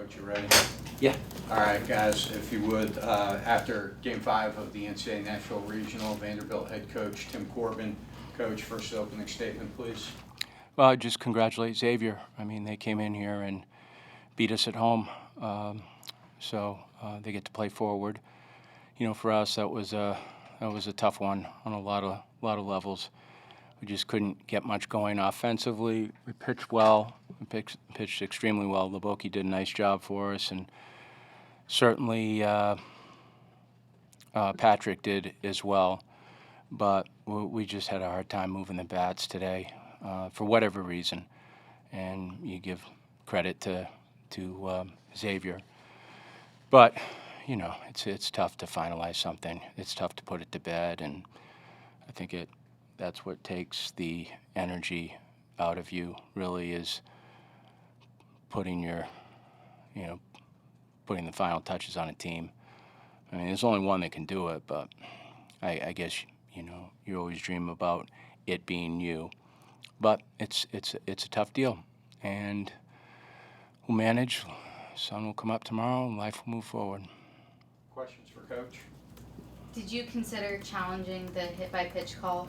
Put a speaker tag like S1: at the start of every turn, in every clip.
S1: Coach, you ready?
S2: Yeah.
S1: All right, guys, if you would, after Game 5 of the NCAA Nashville Regional, Vanderbilt head coach Tim Corbin. Coach, first opening statement, please.
S3: Well, I just congratulate Xavier. I mean, they came in here and beat us at home, so they get to play forward. You know, for us, that was a tough one on a lot of levels. We just couldn't get much going offensively. We pitched well. We pitched extremely well. Leboki did a nice job for us, and certainly Patrick did as well. But we just had a hard time moving the bats today, for whatever reason. And you give credit to Xavier. But you know, it's tough to finalize something. It's tough to put it to bed, and I think that's what takes the energy out of you. Really, is putting putting the final touches on a team. I mean, there's only one that can do it, but I guess you always dream about it being you. But it's a tough deal, and we'll manage. Sun will come up tomorrow, and life will move forward.
S1: Questions for Coach?
S4: Did you consider challenging the hit-by-pitch call?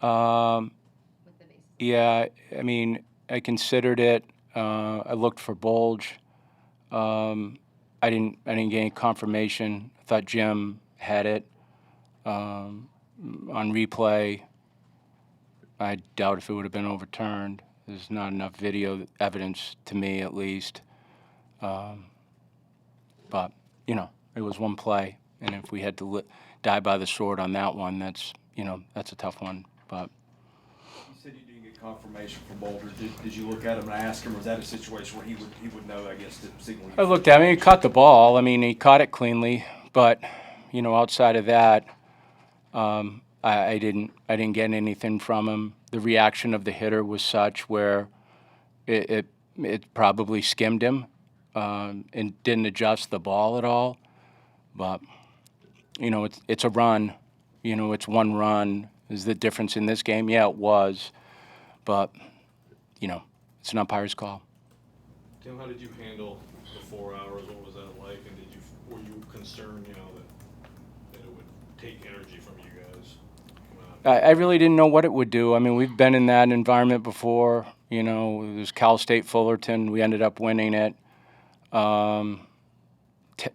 S4: With the bases?
S3: Yeah, I mean, I considered it. I looked for bulge. I didn't get any confirmation. I thought Jim had it. On replay, I doubt if it would have been overturned. There's not enough video evidence, to me at least. But it was one play, and if we had to die by the sword on that one, that's a tough one. But
S2: You said you didn't get confirmation from Boulder. Did you look at him and ask him, or was that a situation where he would know, I guess, to signal you?
S3: I looked at him. He caught the ball. I mean, he caught it cleanly, but outside of that, I didn't get anything from him. The reaction of the hitter was such where it probably skimmed him and didn't adjust the ball at all. But it's a run. It's one run. Is the difference in this game? Yeah, it was. But it's an umpire's call.
S5: Tim, how did you handle the 4 hours? What was that like? And were you concerned, that it would take energy from you guys?
S3: I really didn't know what it would do. I mean, we've been in that environment before. It was Cal State Fullerton. We ended up winning it.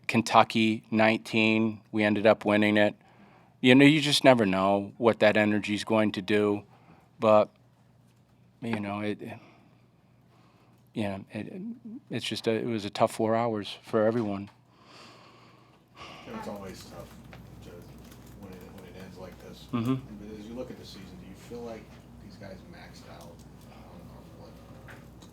S3: Kentucky 19. We ended up winning it. You just never know what that energy is going to do. But it's just it was a tough 4 hours for everyone.
S6: It's always tough when it ends like this.
S3: Mm-hmm.
S6: But as you look at the season, do you feel like these guys maxed out on what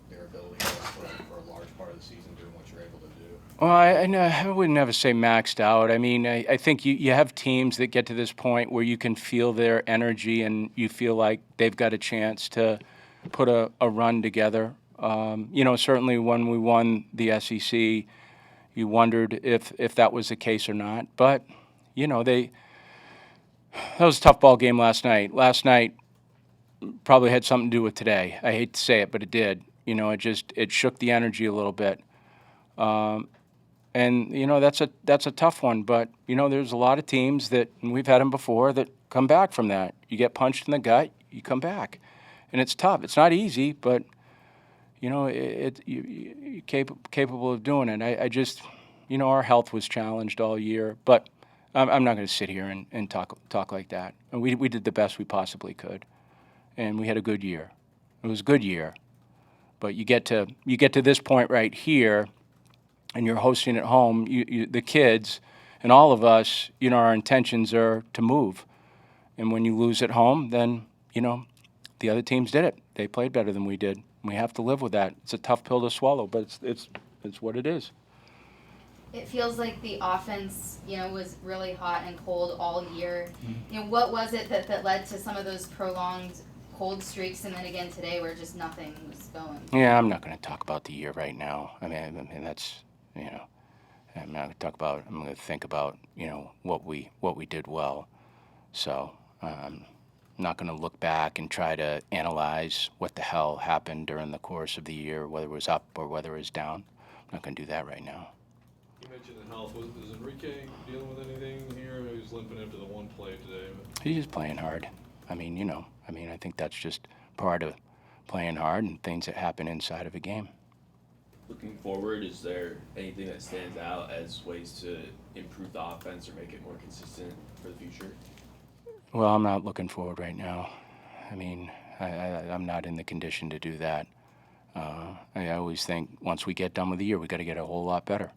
S6: their ability is for a large part of the season, doing what you're able to do?
S3: Well, I wouldn't never say maxed out. I mean, I think you have teams that get to this point where you can feel their energy and you feel like they've got a chance to put a run together. Certainly when we won the SEC, you wondered if that was the case or not. But, that was a tough ball game last night. Last night probably had something to do with today. I hate to say it, but it did. It shook the energy a little bit. And that's a tough one, but there's a lot of teams that, and we've had them before, that come back from that. You get punched in the gut, you come back, and it's tough. It's not easy, but you're capable of doing it. I just, our health was challenged all year, but I'm not going to sit here and talk like that. And we did the best we possibly could, and we had a good year. It was a good year, but you get to this point right here, and you're hosting at home, the kids and all of us, our intentions are to move. And when you lose at home, then, the other teams did it. They played better than we did. We have to live with that. It's a tough pill to swallow, but it's what it is.
S4: It feels like the offense, was really hot and cold all year. Mm-hmm. What was it that led to some of those prolonged cold streaks, and then again today where just nothing was going?
S3: Yeah, I'm not going to talk about the year right now. I mean that's, I'm not going to talk about. I'm going to think about what we did well. So I'm not going to look back and try to analyze what the hell happened during the course of the year, whether it was up or whether it was down. I'm not going to do that right now.
S5: You mentioned the health. Was Enrique dealing with anything here? He was limping after the one play today. But
S3: He's just playing hard. I mean, I think that's just part of playing hard and things that happen inside of a game.
S7: Looking forward, is there anything that stands out as ways to improve the offense or make it more consistent for the future?
S3: Well, I'm not looking forward right now. I mean, I'm not in the condition to do that. I always think once we get done with the year, we got to get a whole lot better.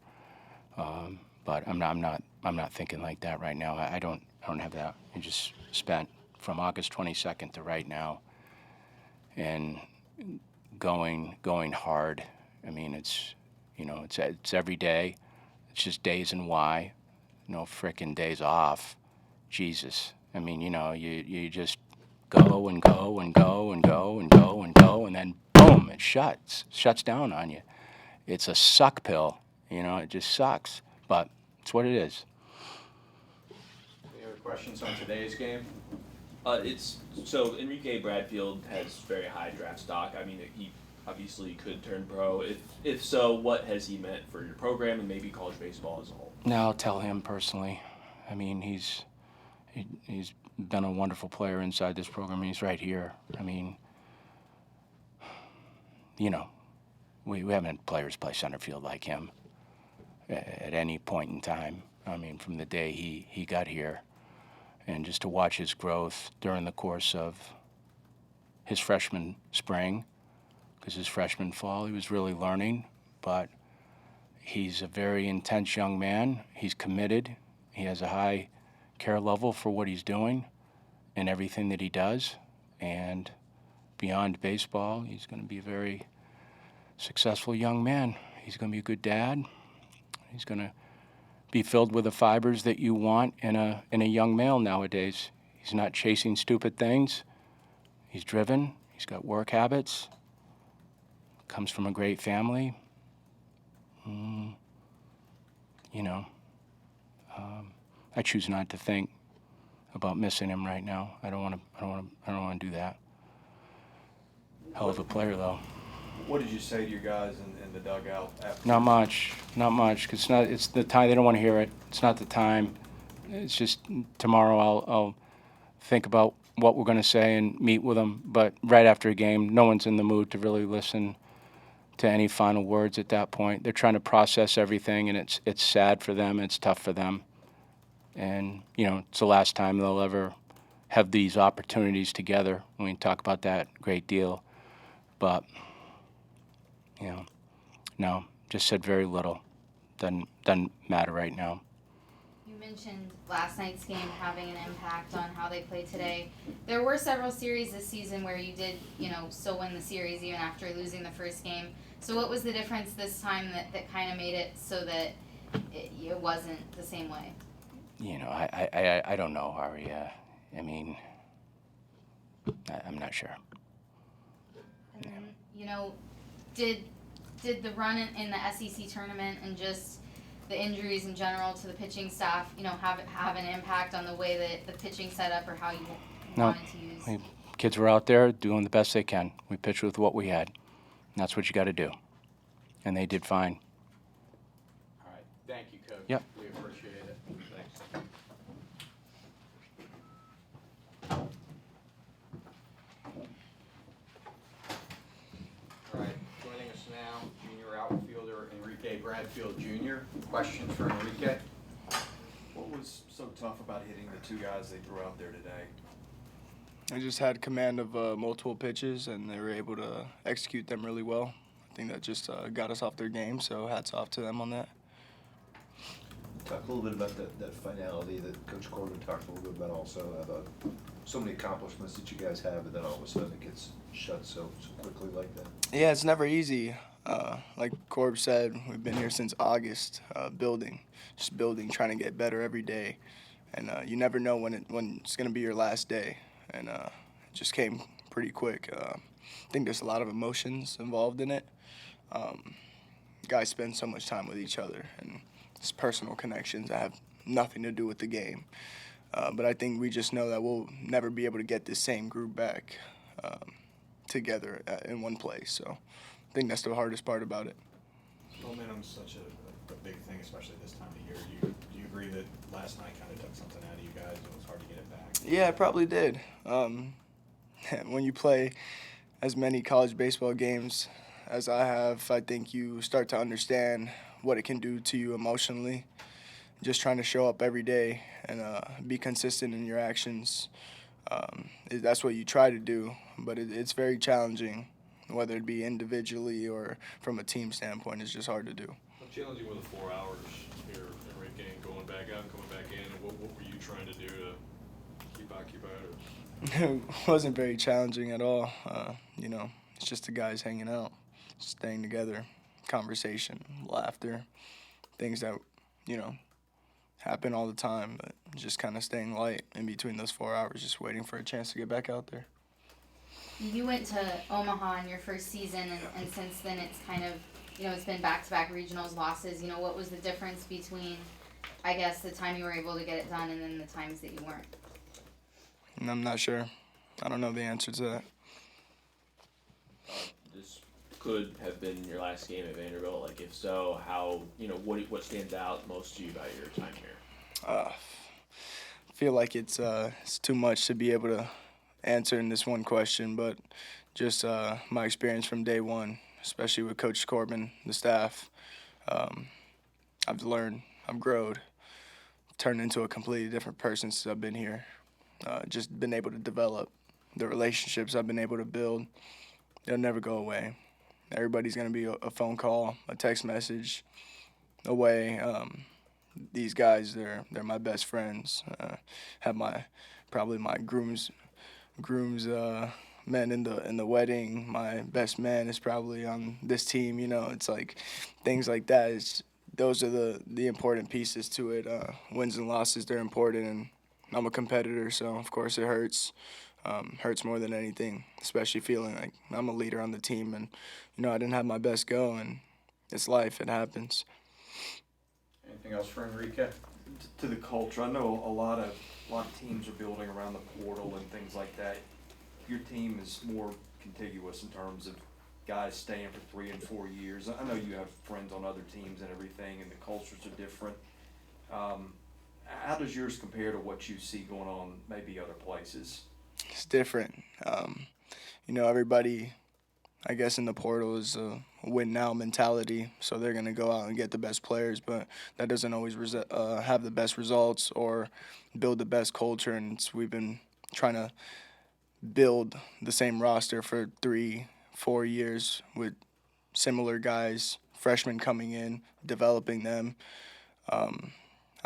S3: But I'm not thinking like that right now. I don't have that. I just spent from August 22nd to right now, and going hard. I mean, it's every day. It's just days and why, no frickin' days off. Jesus. I mean, you just go and go and go and go and go and go, and then boom, it shuts down on you. It's a suck pill. It just sucks. But it's what it is.
S1: Any other questions on today's game?
S7: So Enrique Bradfield has very high draft stock. I mean, he obviously could turn pro. If so, what has he meant for your program and maybe college baseball as a whole?
S3: Now I'll tell him personally. I mean, he's been a wonderful player inside this program. He's right here. I mean, we haven't had players play center field like him at any point in time. I mean, from the day he got here, and just to watch his growth during the course of his freshman spring, because his freshman fall he was really learning, but he's a very intense young man. He's committed. He has a high care level for what he's doing and everything that he does. And beyond baseball, he's going to be a very successful young man. He's going to be a good dad. He's going to be filled with the fibers that you want in a young male nowadays. He's not chasing stupid things. He's driven. He's got work habits. Comes from a great family. I choose not to think about missing him right now. I don't want to do that. Hell of a player, though.
S2: What did you say to your guys in the dugout after?
S3: Not much, because it's the time. They don't want to hear it. It's not the time. It's just tomorrow I'll think about what we're going to say and meet with them. But right after a game, no one's in the mood to really listen to any final words at that point. They're trying to process everything, and it's sad for them. It's tough for them. And, it's the last time they'll ever have these opportunities together. We talk about that a great deal. But, no, just said very little. Doesn't matter right now.
S4: You mentioned last night's game having an impact on how they play today. There were several series this season where you did, still win the series even after losing the first game. So what was the difference this time that kind of made it so that it wasn't the same way?
S3: I don't know, Ari. I mean, I'm not sure.
S4: And then, did the run in the SEC tournament and just the injuries in general to the pitching staff, have an impact on the way that the pitching set up or how you wanted to use?
S3: Kids were out there doing the best they can. We pitched with what we had. And that's what you got to do. And they did fine.
S1: All right. Thank you, Coach.
S3: Yep.
S1: We appreciate it. Thanks. All right. Joining us now, junior outfielder Enrique Bradfield Jr. Questions for Enrique?
S2: What was so tough about hitting the two guys they threw out there today?
S8: I just had command of multiple pitches, and they were able to execute them really well. I think that just got us off their game, so hats off to them on that.
S9: Talk a little bit about that finality that Coach Corbin talked a little bit about also, about so many accomplishments that you guys have, and then all of a sudden it gets shut so quickly like that.
S8: Yeah, it's never easy. Like Corb said, we've been here since August, building, trying to get better every day. And you never know when it's going to be your last day. And it just came pretty quick. I think there's a lot of emotions involved in it. Guys spend so much time with each other, and it's personal connections that have nothing to do with the game. But I think we just know that we'll never be able to get this same group back together in one place. So I think that's the hardest part about it.
S6: Momentum's such a big thing, especially this time of year. Do you agree that last night kind of took something out of you guys? It was hard to get it back.
S8: Yeah, it probably did. When you play as many college baseball games as I have, I think you start to understand what it can do to you emotionally. Just trying to show up every day and be consistent in your actions. That's what you try to do, but it's very challenging, whether it be individually or from a team standpoint. It's just hard to do.
S5: How challenging were the 4 hours here, Enrique, and going back out and coming back in, and what were you trying to do to keep occupied?
S8: It wasn't very challenging at all. It's just the guys hanging out, staying together, conversation, laughter, things that, happen all the time, but just kind of staying light in between those 4 hours, just waiting for a chance to get back out there.
S4: You went to Omaha in your first season, and since then it's kind of, it's been back-to-back regionals losses. What was the difference between, I guess, the time you were able to get it done and then the times that you weren't?
S8: And I'm not sure. I don't know the answer to that.
S7: This could have been your last game at Vanderbilt. Like, if so, how, what stands out most to you about your time here?
S8: I feel like it's too much to be able to answer in this one question, but just my experience from day one, especially with Coach Corbin, the staff. I've learned, I've grown, turned into a completely different person since I've been here. Just been able to develop the relationships I've been able to build. They'll never go away. Everybody's going to be a phone call, a text message away. These guys, they're my best friends. Have probably my groom's men in the wedding. My best man is probably on this team. It's like things like that. Those are the important pieces to it. Wins and losses, they're important, and I'm a competitor, so of course it hurts. Hurts more than anything, especially feeling like I'm a leader on the team, and I didn't have my best go, and it's life. It happens.
S1: Anything else for Enrique?
S2: To the culture, I know a lot of teams are building around the portal and things like that. Your team is more contiguous in terms of guys staying for 3 and 4 years. I know you have friends on other teams and everything, and the cultures are different. How does yours compare to what you see going on maybe other places?
S8: It's different. Everybody, I guess, in the portal is a win now mentality, so they're going to go out and get the best players, but that doesn't always have the best results or build the best culture, and we've been trying to build the same roster for 3-4 years with similar guys, freshmen coming in, developing them. I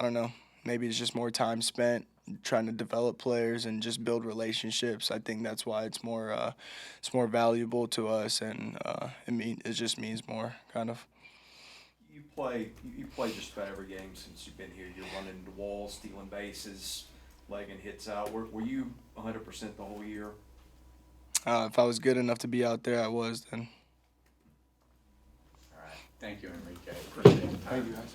S8: don't know, maybe it's just more time spent trying to develop players and just build relationships. I think that's why it's more valuable to us, and it just means more, kind of.
S2: You play just about every game since you've been here. You're running into walls, stealing bases, legging hits out. Were you 100% the whole year?
S8: If I was good enough to be out there, I was then.
S1: All right. Thank you, Enrique. Appreciate it.
S8: Thank you, guys.